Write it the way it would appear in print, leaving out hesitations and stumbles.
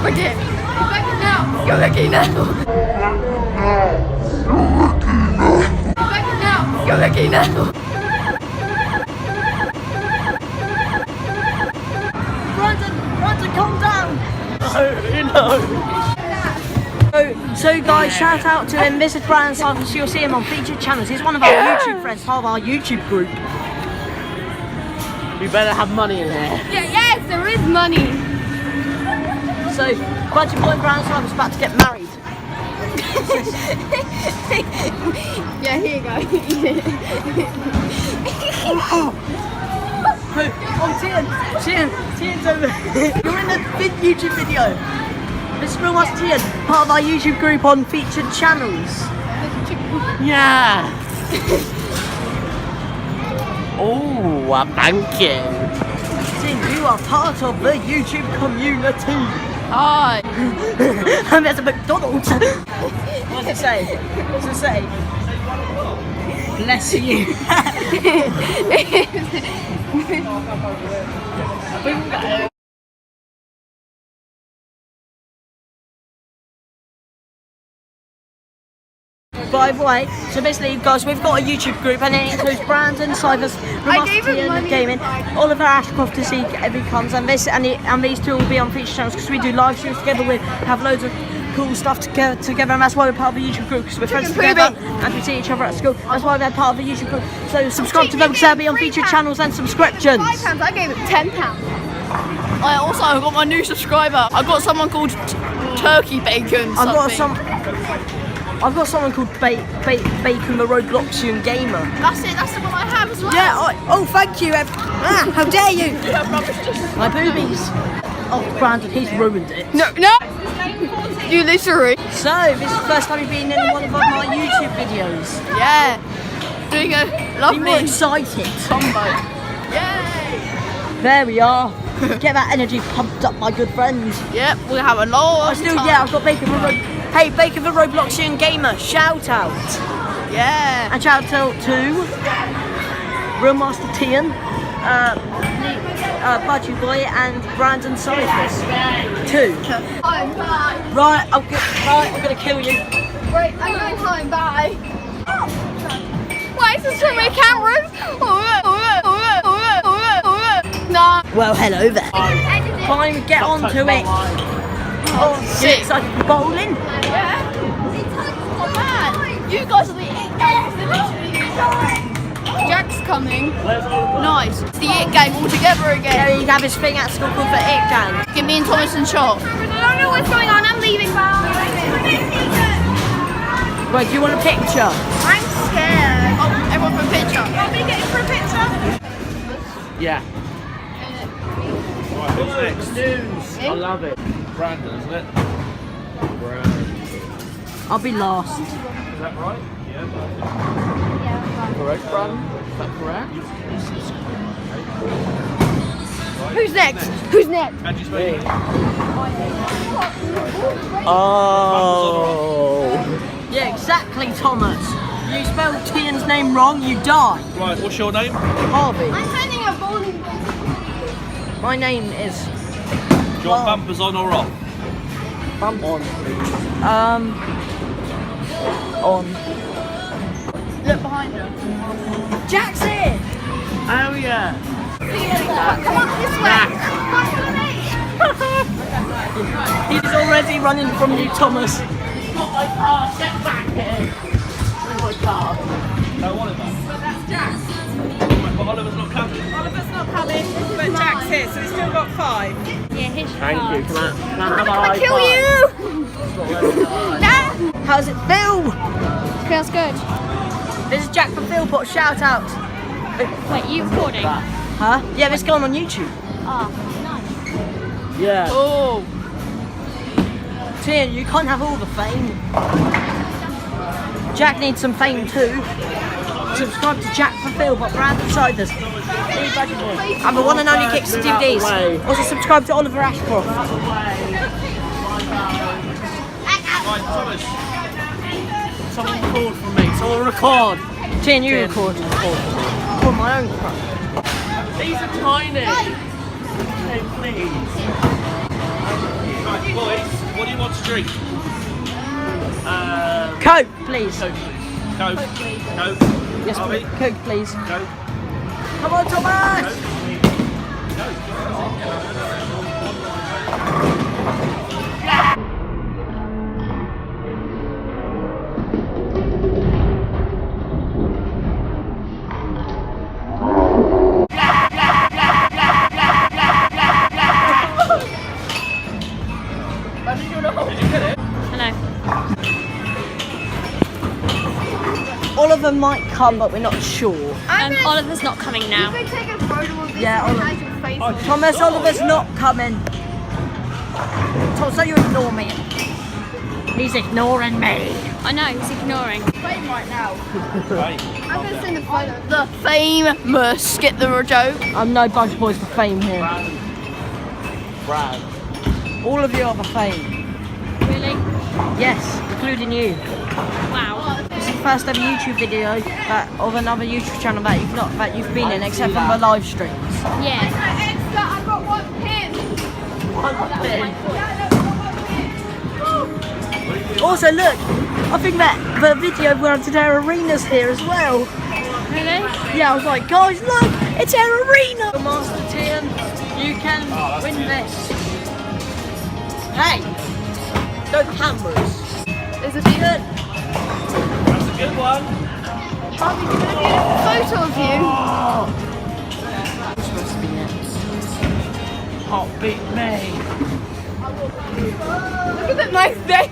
Look it. You're lucky now. You're lucky now. Brandon, calm down. No. So guys, shout out to him. This is Brandon Simon, so you'll see him on featured channels. He's one of our YouTube friends, part of our YouTube group. We better have money in here. Yes, there is money. So, Budgie Boy and Brandon Simon's about to get married. Yeah, here you go. Tian's over here. You're in the YouTube video. This is RealMasterTian, part of our YouTube group on featured channels. Yeah. Oh, thank you. Tian, you are part of the YouTube community. Hi. And there's a McDonald's. What's it say? What's it say? Bless you. By the way, so basically guys, we've got a YouTube group and it includes Brandon, Cyrus, RealMasterTian, Gaming, Oliver Ashcroft to see if he comes, and these two will be on feature channels because we do live streams together, we have loads of cool stuff together, and that's why we're part of the YouTube group, because we're friends together and we see each other at school. That's why we're part of the YouTube group. So subscribe to them because they'll be on featured channels and subscriptions. £5, I gave it £10. I also got my new subscriber. I got someone called Turkey Bacon. I've got someone called Bacon the Robloxian Gamer. That's it. That's the one I have as well. Yeah. Oh, thank you. How dare you? My boobies. Oh, Brandon, he's ruined it. No. You literally. So, this is the first time you've been in one of my YouTube videos. Yeah. Doing a Be lovely more excited. combo. Yay. There we are. Get that energy pumped up, my good friends. Yep. We have a lot of time. I've got Bacon the Hey, Bacon the Robloxian Gamer, shout out. Yeah. And shout out to RealMasterTian, Budgie Boy and Brandon Cyphers. 2. Right, I'm gonna kill you. Wait, I'm going home, bye. Why is there so many cameras? No. Well, hello there. Fine, get on to it. Oh, you're excited for bowling? Yeah. Oh man, you guys are the it gang. Jack's coming. Nice. It's the it gang all together again. Yeah, he'd have his thing at school called the It Gang. Give me and Thomas and shot. I don't know what's going on. I'm leaving, bye. Right, do you want a picture? I'm scared. Oh, everyone for a picture. Want me to get in for a picture? Yeah. Right, who's next? News. I love it. Brandon, isn't it? Brandon. I'll be last. Is that right? Yeah. Correct, Brandon? Is that correct? Who's next? Who's next? How'd you spell it? Oh. Yeah, exactly, Thomas. You spelled Tian's name wrong, you die. Right, what's your name? Harvey. I'm sending a bowling ball. My name is... Do you want bumpers on or off? Bump on. On. Look behind them. Jack's here! Oh yeah. Come on, this way. He's already running from you, Thomas. Got my car, get back here. Where's my car? No, Oliver. But that's Jack's. But Oliver's not coming. Oliver's not coming, but Jack's here, so we've still got 5. Yeah, here's your Thank card. you. Can I have a high Kill five? you! No! How's it feel? Feels good. This is Jack from Philpott, shout out. Wait, you recording? Huh? Yeah, it's going on YouTube. Oh, nice. Yeah. Oh. Tian, you can't have all the fame. Jack needs some fame too. Subscribe to Jack from Philpott, Brandon Siders. I'm the one and only Kicksta DVDS. Also subscribe to Oliver Ashcroft. Right, Thomas. Someone record from me. Someone record. Tian, you record. For my own crap. These are tiny. Hey, please. Right, boys. wants to drink? Coke, please. Coke, please. Coke. Coke. Yes, Harvey? please. Coke, please. Coke. Come on, Thomas. Hello. All of them might come, but we're not sure. Oliver's not coming now. Yeah, Thomas, Oliver's not coming. So you ignore me. He's ignoring me. I know, he's ignoring. The famous Get the Joke. I'm no Budgie Boys for fame here. Brad. All of you are for fame. Really? Yes, including you. Wow. It's the first ever YouTube video of another YouTube channel that you've been in, except for the live streams. Yeah. I've got one pin. Also, look, I think that the video where today arena's here as well. Really? Yeah, I was like, guys, look, it's our arena. RealMasterTian, you can win this. Hey, no cameras. There's a big That's a good one. photo of you. Supposed to be it. Hot beat me. Look at that nice day.